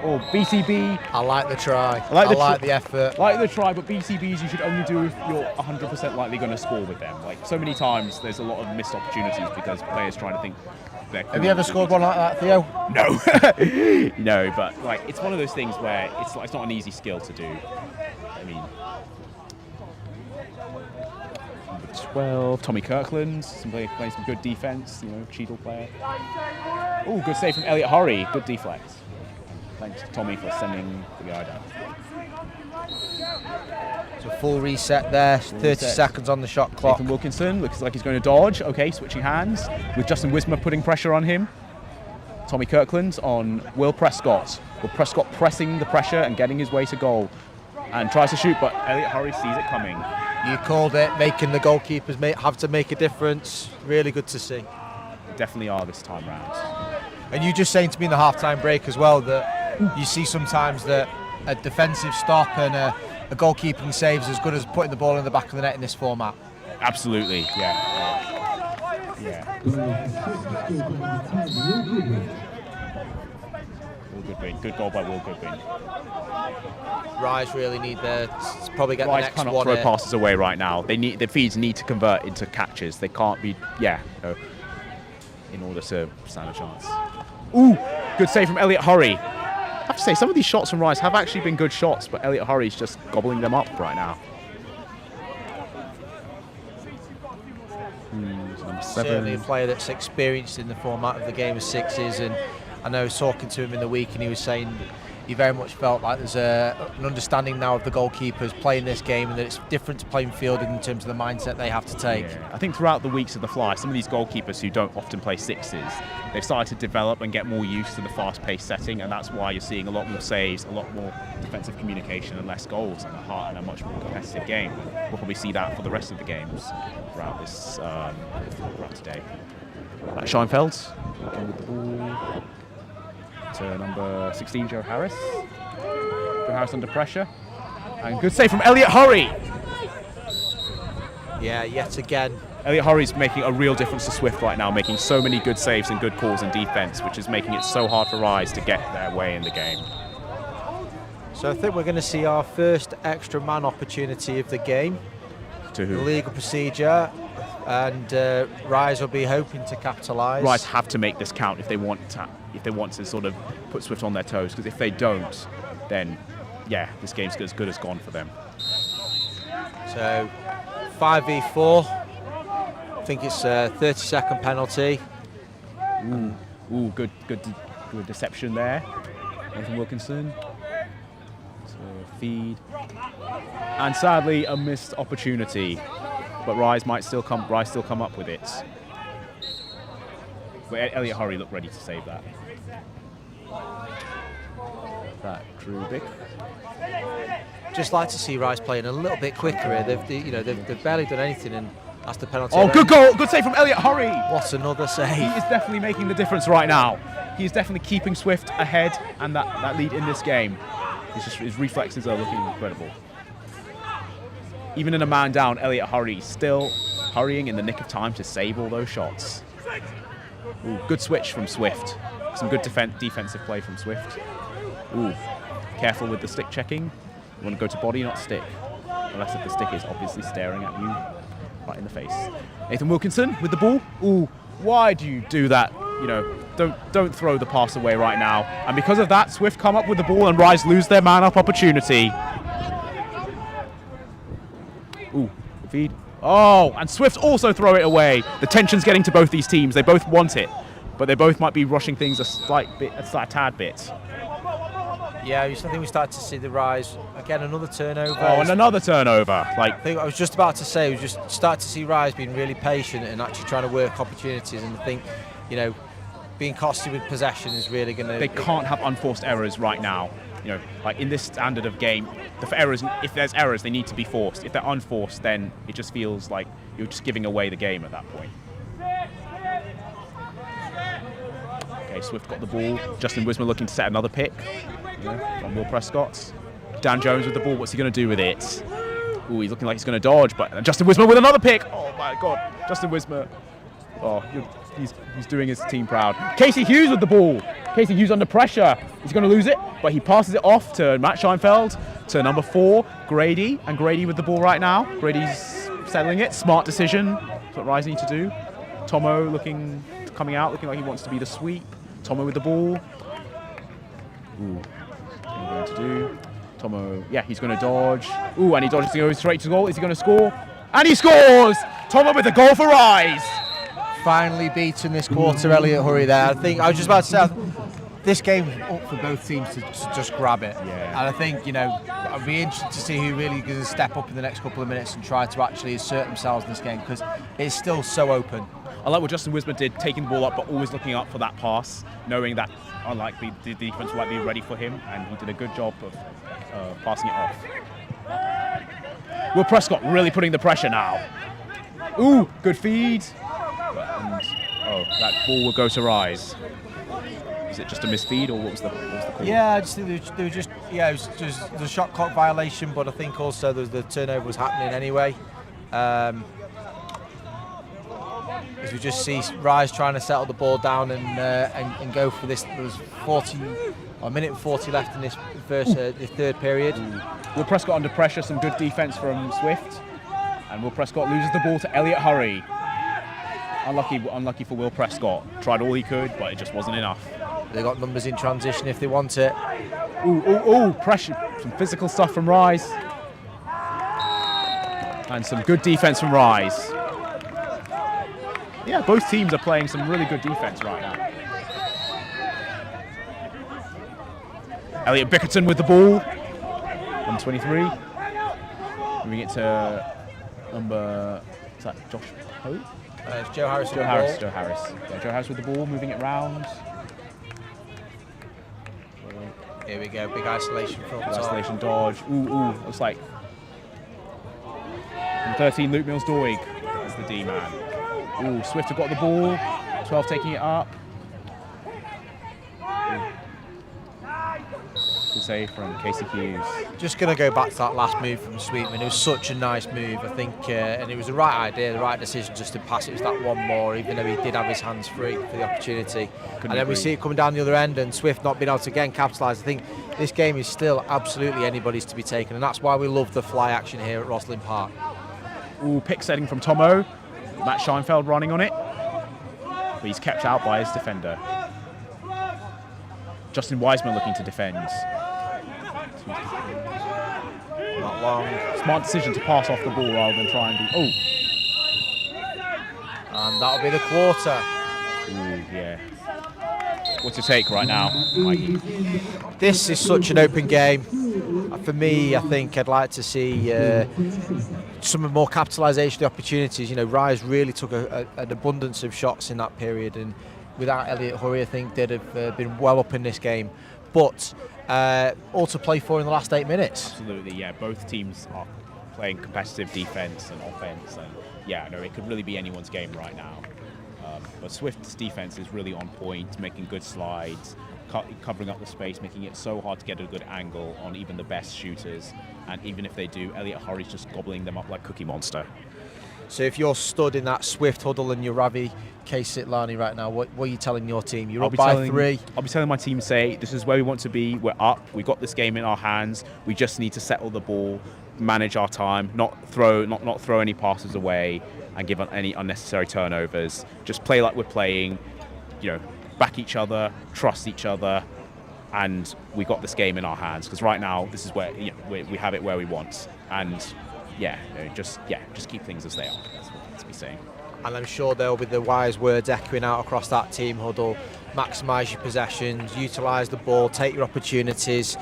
oh, BCB. I like the try. I like the effort. Like the try, but BCBs you should only do if you're 100% likely going to score with them. Like, so many times there's a lot of missed opportunities because players trying to think they're cool. Have you ever scored one like that, Theo? No. No, but like it's one of those things where it's not an easy skill to do. I mean, number 12, Tommy Kirkland, playing some good defense, Cheadle player. Oh, good save from Elliot Hurry, good deflect. Thanks to Tommy for sending the guy down. So full reset there, 30 seconds on the shot clock. Nathan Wilkinson looks like he's going to dodge. Okay, switching hands with Justin Wismer putting pressure on him. Tommy Kirkland on Will Prescott. Will Prescott pressing the pressure and getting his way to goal. And tries to shoot, but Elliot Hurry sees it coming. You called it, making the goalkeepers have to make a difference. Really good to see. They definitely are this time round. And you just saying to me in the half-time break as well that you see sometimes that a defensive stop and a goalkeeping save is as good as putting the ball in the back of the net in this format. Absolutely, yeah. Will Goodwin, good goal by Will Goodwin. Rise really need to probably get Rise the next cannot one. Throw passes away right now. The feeds need to convert into catches. They can't be, in order to stand a chance. Ooh, good save from Elliot Hurry. I have to say, some of these shots from Rise have actually been good shots, but Elliot Hurry's just gobbling them up right now. Number 7. Certainly a player that's experienced in the format of the game of sixes, and I know I was talking to him in the week and he was saying you very much felt like there's an understanding now of the goalkeepers playing this game, and that it's different to playing field in terms of the mindset they have to take. Yeah. I think throughout the weeks of the Fly, some of these goalkeepers who don't often play sixes, they've started to develop and get more used to the fast-paced setting, and that's why you're seeing a lot more saves, a lot more defensive communication, and less goals, and a much more competitive game. We'll probably see that for the rest of the games throughout this throughout today. Scheinfeld working with the ball to number 16, Joe Harris. Joe Harris under pressure. And good save from Elliot Hurry. Yeah, yet again. Elliot Hurry's making a real difference to Swift right now, making so many good saves and good calls in defence, which is making it so hard for Rise to get their way in the game. So I think we're going to see our first extra man opportunity of the game. To who? The legal procedure. And Rise will be hoping to capitalise. Rise have to make this count if they want to sort of put Swift on their toes, because if they don't, then yeah, this game's as good as gone for them. So 5v4. I think it's a 30-second penalty. Ooh, good deception there. Nathan Wilkinson. So feed. And sadly, a missed opportunity. But Rise still come up with it. But Elliot Hurry looked ready to save that. That Krubik. Just like to see Rise playing a little bit quicker here. They've barely done anything, and that's the penalty. Oh, good goal! Good save from Elliot Hurry. What another save! He is definitely making the difference right now. He is definitely keeping Swift ahead and that lead in this game. His reflexes are looking incredible. Even in a man down, Elliot Hurry still hurrying in the nick of time to save all those shots. Ooh, good switch from Swift. Some good defensive play from Swift. Ooh, careful with the stick checking. You want to go to body, not stick. Unless if the stick is obviously staring at you right in the face. Nathan Wilkinson with the ball. Ooh, why do you do that? You know, don't throw the pass away right now. And because of that, Swift come up with the ball and Rise lose their man-up opportunity. Ooh, feed. Oh, and Swift also throw it away. The tension's getting to both these teams. They both want it, but they both might be rushing things a tad bit. Yeah, I think we started to see the Rise again. Another turnover. Oh, and another turnover. I think I was just about to say, we just start to see Rise being really patient and actually trying to work opportunities. And I think, being costly with possession is really going to. They can't have unforced errors right now. Like in this standard of game, if there's errors, they need to be forced. If they're unforced, then it just feels like you're just giving away the game at that point. Okay, Swift got the ball. Justin Wismer looking to set another pick from Will Prescott. Dan Jones with the ball. What's he going to do with it? Ooh, he's looking like he's going to dodge, but Justin Wismer with another pick. Oh my God, Justin Wismer. Oh, he's doing his team proud. Casey Hughes with the ball. Casey Hughes under pressure. He's going to lose it, but he passes it off to Matt Scheinfeld, to number 4, Grady. And Grady with the ball right now. Grady's settling it. Smart decision. That's what Rise need to do. Tomo coming out, looking like he wants to be the sweep. Tomo with the ball. Ooh, what are you going to do? Tomo, yeah, he's going to dodge. Ooh, and he dodges to go straight to goal. Is he going to score? And he scores! Tomo with the goal for Rise. Finally beaten this quarter, Elliot Hurry there. I was just about to say, this game's up for both teams to just grab it. Yeah. And I think, I'd be interested to see who really going to step up in the next couple of minutes and try to actually assert themselves in this game, because it's still so open. I like what Justin Wismer did, taking the ball up but always looking up for that pass, knowing that the defense might be ready for him, and he did a good job of passing it off. Will Prescott really putting the pressure now. Ooh, good feed. And, that ball will go to Rise. Is it just a misfeed, or what was the call? Yeah, I just think they were just it was just the shot clock violation, but I think also the turnover was happening anyway. As we just see Rise trying to settle the ball down and go for this. There was 1 minute and 40 left in this the third period. Will Prescott under pressure, some good defence from Swift, and Will Prescott loses the ball to Elliot Hurry. Unlucky for Will Prescott. Tried all he could, but it just wasn't enough. They got numbers in transition if they want it. Ooh, pressure. Some physical stuff from Rise. And some good defense from Rise. Yeah, both teams are playing some really good defense right now. Elliot Bickerton with the ball. Number 23. Moving it to number, is that Josh Pope? It's Joe Harris. Joe Harris. Yeah, Joe Harris with the ball, moving it round. Here we go, big isolation from top. Isolation dodge. Ooh, looks like. Number 13, Luke Mills-Doig is the D-man. Ooh, Swift have got the ball. 12 taking it up. Good save from Casey Hughes. Just going to go back to that last move from Sweetman. It was such a nice move, I think, and it was the right idea, the right decision just to pass it. It was that one more, even though he did have his hands free for the opportunity. And then we see it coming down the other end, and Swift not being able to again capitalise. I think this game is still absolutely anybody's to be taken, and that's why we love the fly action here at Roslyn Park. Ooh, pick setting from Tomo. Matt Scheinfeld running on it, but he's kept out by his defender. Justin Wiseman looking to defend. Not long. Smart decision to pass off the ball rather than try and do. Oh! And that'll be the quarter. Ooh, yeah. What's your take right now, Mikey? This is such an open game. For me, I think I'd like to see some more capitalisation of opportunities. You know, Rise really took an abundance of shots in that period, and without Elliot Hurry, I think they'd have been well up in this game. But all to play for in the last 8 minutes. Absolutely, yeah. Both teams are playing competitive defence and offence, and yeah, no, it could really be anyone's game right now. But Swift's defence is really on point, making good slides, covering up the space, making it so hard to get a good angle on even the best shooters. And even if they do, Elliot Hurry's just gobbling them up like Cookie Monster. So if you're stood in that Swift huddle and you're Ravi Sitlani right now, what are you telling your team? You're up by 3. I'll be telling my team, say, this is where we want to be. We're up. We've got this game in our hands. We just need to settle the ball, manage our time, not throw any passes away, and give any unnecessary turnovers. Just play like we're playing. You know, back each other, trust each other, and we got this game in our hands. Because right now, this is where we have it where we want. And just keep things as they are. That's what let's be saying. And I'm sure there'll be the wise words echoing out across that team huddle. Maximise your possessions, utilise the ball, take your opportunities.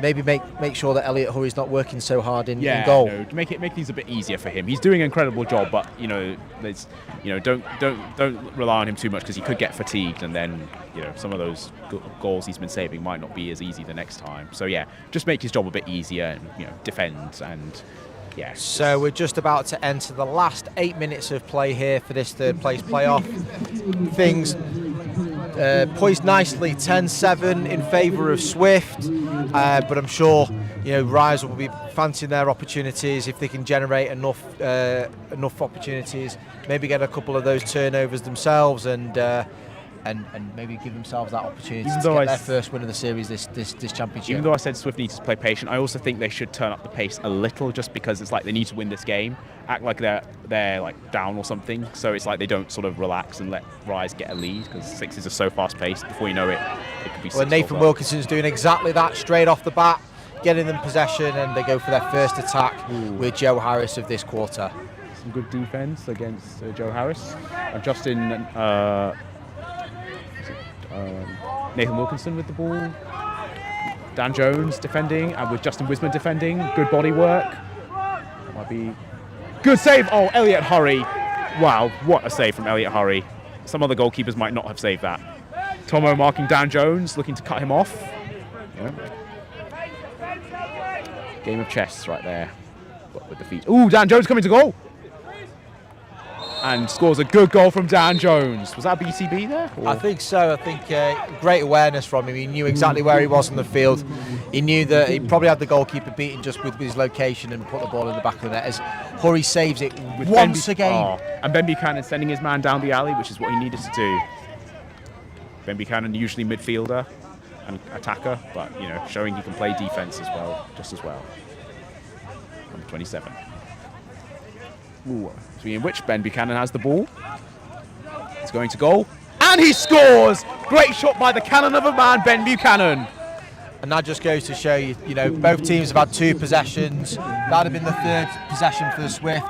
Maybe make sure that Elliot Hurry's not working so hard in goal. No, to make things a bit easier for him. He's doing an incredible job, but don't rely on him too much, because he could get fatigued, and then some of those goals he's been saving might not be as easy the next time. So yeah, just make his job a bit easier and defend and. Yeah. So we're just about to enter the last 8 minutes of play here for this third place playoff. Things poised nicely, 10-7 in favour of Swift, but I'm sure Rise will be fancying their opportunities if they can generate enough opportunities. Maybe get a couple of those turnovers themselves and maybe give themselves that opportunity to get their first win of the series this championship. Even though I said Swift needs to play patient, I also think they should turn up the pace a little, just because it's like they need to win this game, act like they're like down or something, so it's like they don't sort of relax and let Rise get a lead, because sixes are so fast paced. Before you know it, it could be 6. Well, Nathan Wilkinson's doing exactly that straight off the bat, getting them possession, and they go for their first attack with Joe Harris of this quarter. Some good defense against Joe Harris. Justin. Nathan Wilkinson with the ball. Dan Jones defending, and with Justin Wiseman defending. Good body work. That might be good save. Oh, Elliot Hurry. Wow, what a save from Elliot Hurry. Some other goalkeepers might not have saved that. Tomo marking Dan Jones, looking to cut him off. Yeah. Game of chess right there. But with the feet. Ooh, Dan Jones coming to goal. And scores a good goal from Dan Jones. Was that BCB there? Or? I think so. I think great awareness from him. He knew exactly where he was on the field. He knew that he probably had the goalkeeper beaten just with his location and put the ball in the back of the net as Hurry saves it with once again. Oh, and Ben Buchanan sending his man down the alley, which is what he needed to do. Ben Buchanan, usually midfielder and attacker, but showing he can play defense as well, just as well. Number 27. Ooh. In which Ben Buchanan has the ball. He's going to goal. And he scores! Great shot by the cannon of a man, Ben Buchanan. And that just goes to show you, both teams have had 2 possessions. That would have been the 3rd possession for the Swift.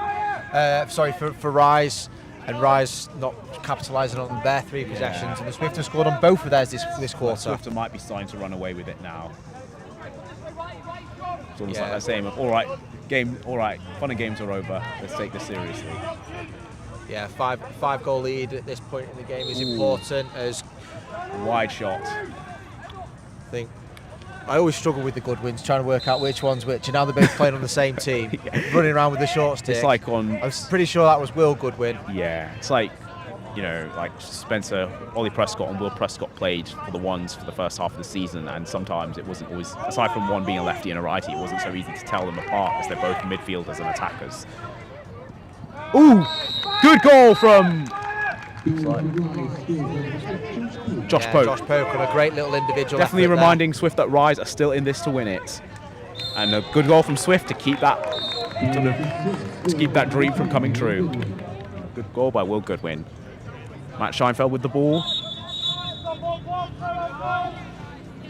For Rise. and Rise not capitalising on their 3 possessions, and the Swift have scored on both of theirs this quarter. Swift might be starting to run away with it now. It's almost like Yeah. that saying of, all right, fun and games are over. Let's take this seriously. Yeah, five goal lead at this point in the game is important, as Wide shot. I always struggle with the Goodwins, trying to work out which one's which, and now they're both playing on the same team, running around with the short stick. It's like on... I was pretty sure that was Will Goodwin. Yeah, it's like, like Spencer, Ollie Prescott and Will Prescott played for the ones for the first half of the season, and sometimes it wasn't always, aside from one being a lefty and a righty, it wasn't so easy to tell them apart as they're both midfielders and attackers. Ooh, good goal from Josh Pope. Josh Pope on a great little individual Definitely effort reminding Swift that Rise are still in this to win it, and a good goal from Swift to keep that dream from coming true. Good goal by Will Goodwin. Matt Scheinfeld with the ball.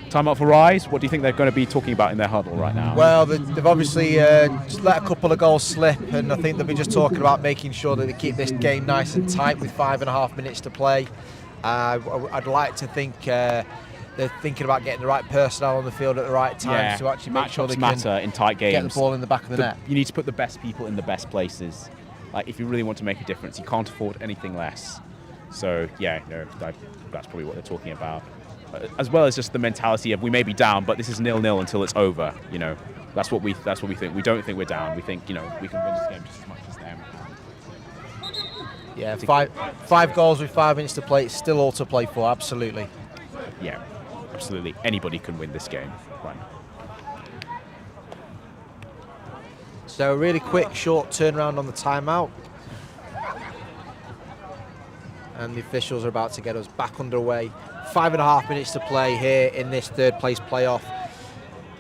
Timeout for Rise. What do you think they're going to be talking about in their huddle right now? Well, they've obviously just let a couple of goals slip, and I think they'll be just talking about making sure that they keep this game nice and tight with 5.5 minutes to play. I'd like to think they're thinking about getting the right personnel on the field at the right time to actually make sure they matter in tight games. get the ball in the back of the net. You need to put the best people in the best places. Like, if you really want to make a difference, you can't afford anything less. So that's probably what they're talking about. As well as just the mentality of we may be down, but this is 0-0 until it's over. That's what we think. We don't think we're down. We think we can win this game just as much as them. Yeah, five goals with 5 minutes to play. It's still all to play for. Absolutely. Yeah, absolutely. Anybody can win this game. Right. So a really quick, short turnaround on the timeout. And the officials are about to get us back underway. 5.5 minutes to play here in this third place playoff.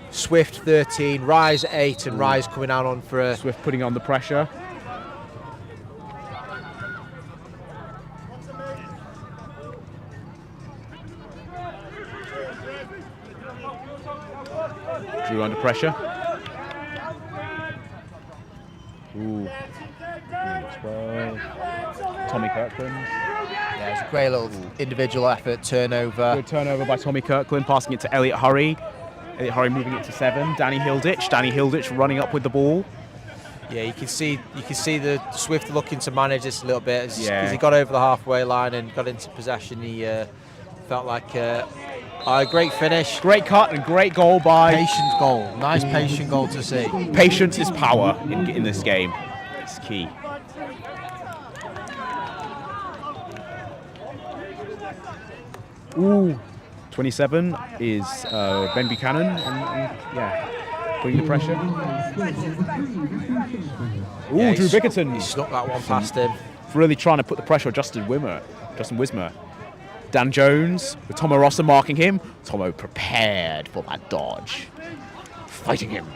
Swift 13, Rise 8, and Rise coming out on for a... Swift putting on the pressure. Drew under pressure. Ooh. 12. Tommy Kirkland. Yeah, it's a great little individual effort, turnover. Good turnover by Tommy Kirkland, passing it to Elliot Hurry. Elliot Hurry moving it to 7. Danny Hilditch running up with the ball. Yeah, you can see the Swift looking to manage this a little bit as he got over the halfway line and got into possession. He felt like a great finish. Great cut and great goal by... Patient goal. Nice patient goal to see. Patience is power in this game. It's key. Ooh. 27 is Ben Buchanan. And putting the pressure. Ooh, Yeah, Drew Bickerton. He snuck that one past him. Really trying to put the pressure on Justin Wismer. Dan Jones with Tomo Rossa marking him. Tomo prepared for that dodge. Fighting him.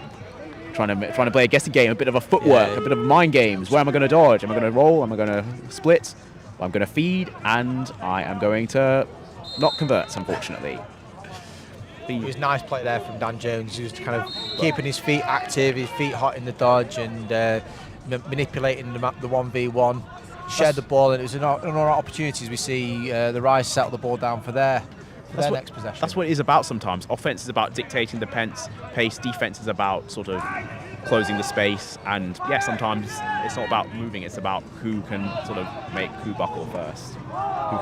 Trying to play a guessing game, a bit of a footwork, a bit of mind games. Where am I going to dodge? Am I going to roll? Am I going to split? I'm going to feed, and I am going to not convert, unfortunately. It was nice play there from Dan Jones. He was kind of keeping his feet active, his feet hot in the dodge, and manipulating the 1v1. Shared the ball, and it was another opportunities we see the Rise settle the ball down for their next possession. That's what it is about sometimes. Offense is about dictating the pace. Defense is about sort of closing the space. And sometimes it's not about moving. It's about who can sort of make who buckle first. Who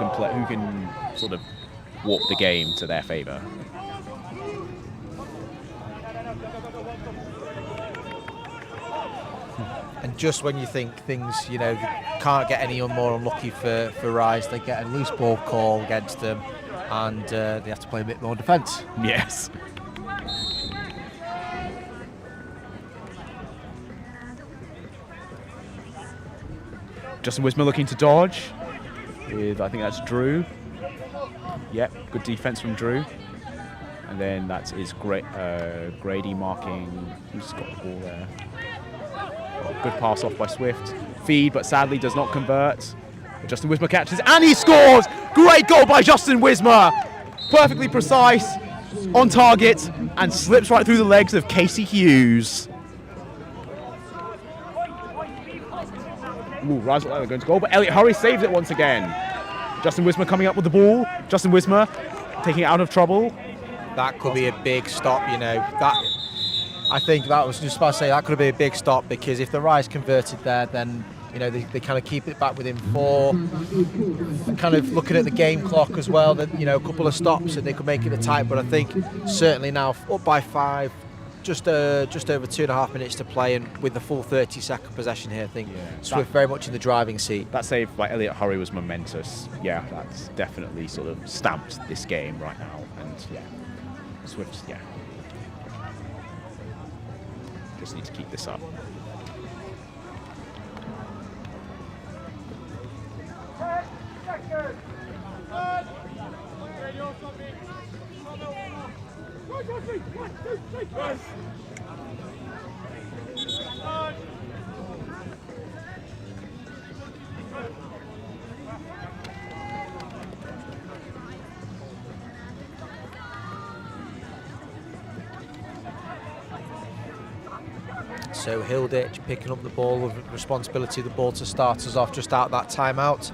can sort of warp the game to their favour. And just when you think things, can't get any more unlucky for Rise, they get a loose ball call against them, and they have to play a bit more defence. Yes. Justin Wismer looking to dodge with, I think that's Drew. Yep, good defence from Drew. And then that is Grady marking. Who's got the ball there? Good pass off by Swift. Feed, but sadly does not convert. Justin Wismer catches and he scores! Great goal by Justin Wismer! Perfectly precise, on target, and slips right through the legs of Casey Hughes. Ooh, Rise looked like they're going to goal, but Elliot Hurry saves it once again. Justin Wismer coming up with the ball. Justin Wismer taking it out of trouble. That could be a big stop, you know. I think that was just about to say that could be a big stop, because if the Rise converted there, then you know they kind of keep it back within 4. And kind of looking at the game clock as well, that you know a couple of stops and they could make it a tight. But I think certainly now up by 5, just over 2.5 minutes to play, and with the full 30-second possession here, I think Swift very much in the driving seat. That save by Elliot Hurry was momentous. Yeah, that's definitely sort of stamped this game right now. And yeah, Swift, yeah. Just need to keep this up. So Hilditch picking up the ball, with responsibility of the ball to start us off just out that timeout.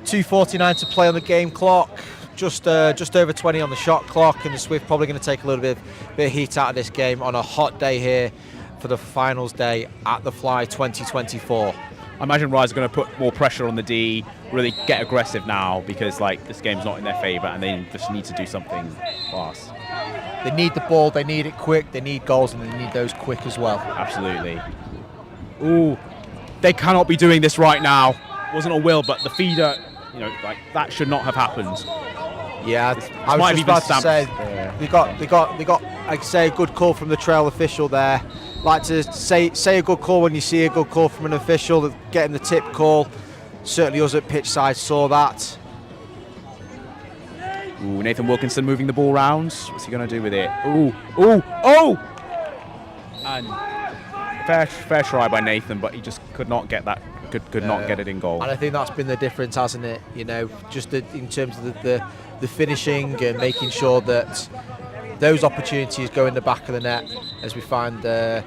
2:49 to play on the game clock, just over 20 on the shot clock, and the Swift probably going to take a little bit of heat out of this game on a hot day here for the finals day at the Fly 2024. I imagine Rise are going to put more pressure on the D, really get aggressive now, because like this game's not in their favour and they just need to do something fast. They need the ball, they need it quick, they need goals, and they need those quick as well. Absolutely. Ooh, they cannot be doing this right now. Wasn't a will, but the feeder, you know, like that should not have happened. Yeah, I was just about to say, they got, like I say, a good call from the trail official there. Like to say a good call when you see a good call from an official, getting the tip call. Certainly us at pitch side saw that. Ooh, Nathan Wilkinson moving the ball round. What's he going to do with it? Ooh, ooh, oh! And fair try by Nathan, but he just could not get that. Could not get it in goal. And I think that's been the difference, hasn't it? You know, just in terms of the finishing and making sure that those opportunities go in the back of the net as we find a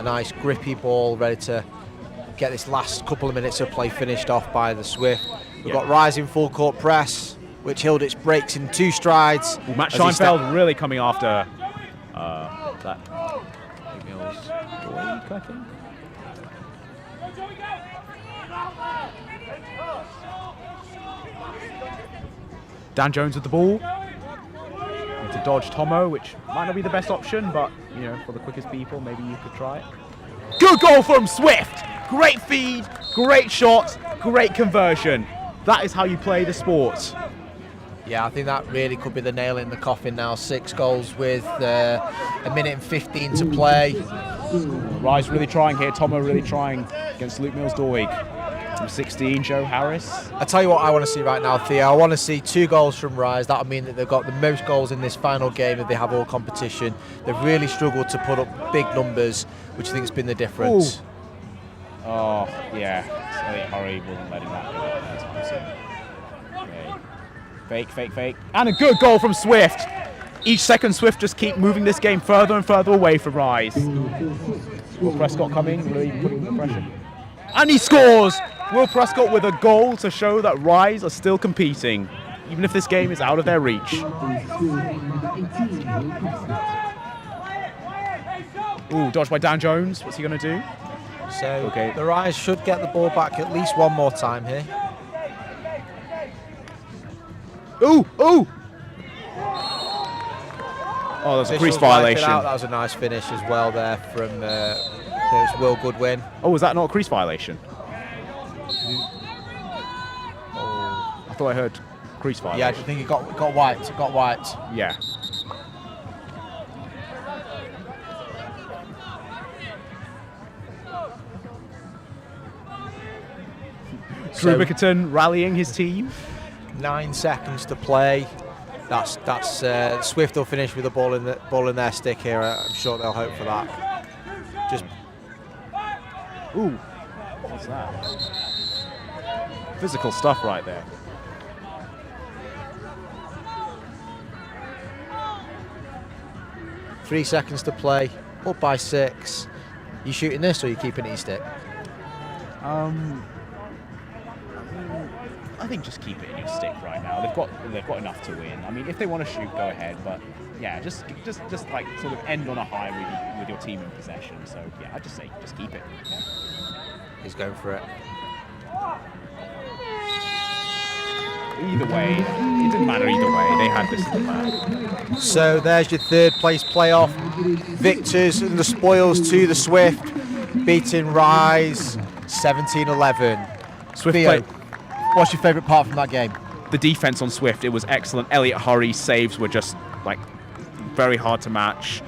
nice grippy ball ready to get this last couple of minutes of play finished off by the Swift. We've got Rise in full court press, which Hilditch breaks in 2 strides. Ooh, Matt Scheinfeld really coming after that. I think. Dan Jones with the ball. Need to dodge Tomo, which might not be the best option, but you know, for the quickest people, maybe you could try it. Good goal from Swift! Great feed, great shot, great conversion. That is how you play the sport. Yeah, I think that really could be the nail in the coffin now. 6 goals with a minute and 15 to play. Rise really trying here. Tomo really trying against Luke Mills-Doig. From 16, Joe Harris. I tell you what I want to see right now, Theo. I want to see 2 goals from Rise. That'll mean that they've got the most goals in this final game if they have all competition. They've really struggled to put up big numbers, which I think has been the difference. Ooh. Oh, yeah. Elliot Hurry wasn't letting that go. Okay. Fake. And a good goal from Swift. Each second, Swift just keep moving this game further and further away from Rise. Will Prescott coming, really putting the pressure. And he scores! Will Prescott with a goal to show that Rise are still competing, even if this game is out of their reach. Ooh, dodged by Dan Jones. What's he going to do? So the Rise should get the ball back at least one more time here. Ooh! Oh, that's a crease violation. That was a nice finish as well there from there's Will Goodwin. Oh, was that not a crease violation? I thought I heard crease violation. Yeah, I think it got wiped. It got wiped. Yeah. Drew Bickerton rallying his team. 9 seconds to play. That's Swift will finish with the ball in their stick here. I'm sure they'll hope for that. Just ooh, what's that? Physical stuff right there. Three seconds to play. Up by 6. You shooting this or you keeping it in your stick? I think just keep it in your stick right now. They've got enough to win. I mean, if they want to shoot, go ahead. But yeah, just like sort of end on a high with your team in possession. So yeah, I just say just keep it. Yeah. He's going for it. Either way, it didn't matter either way. They had this in the bag. So there's your third place playoff. Victors and the spoils to the Swift, beating Rise 17-11. Swift Theo, play. what's your favourite part from that game? The defense on Swift, it was excellent. Elliot Hurry's saves were just like very hard to match.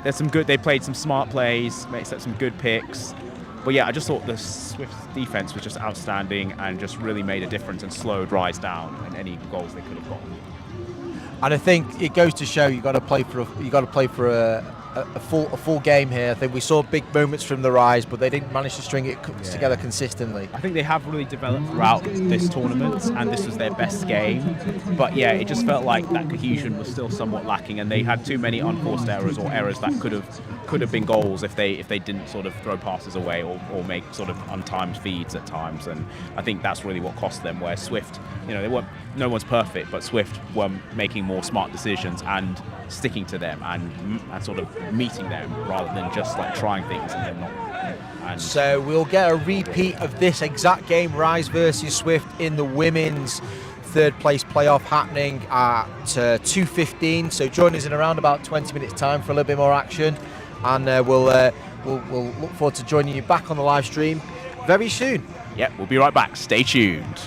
There's some good. They played some smart plays, made some good picks. But yeah, I just thought the Swift defense was just outstanding and just really made a difference and slowed Rise down and any goals they could have gotten. And I think it goes to show you got to play for a full game here. I think we saw big moments from the Rise, but they didn't manage to string it together consistently. I think they have really developed throughout this tournament, and this was their best game. But yeah, it just felt like that cohesion was still somewhat lacking, and they had too many unforced errors or errors that could have been goals if they didn't sort of throw passes away or make sort of untimed feeds at times. And I think that's really what cost them. Where Swift, no one's perfect, but Swift were making more smart decisions and sticking to them and sort of meeting them rather than just like trying things and then not. And so we'll get a repeat of this exact game, Rise versus Swift, in the women's third place playoff, happening at 2:15. So join us in around about 20 minutes time for a little bit more action, and we'll look forward to joining you back on the live stream very soon. yeah, we'll be right back. Stay tuned.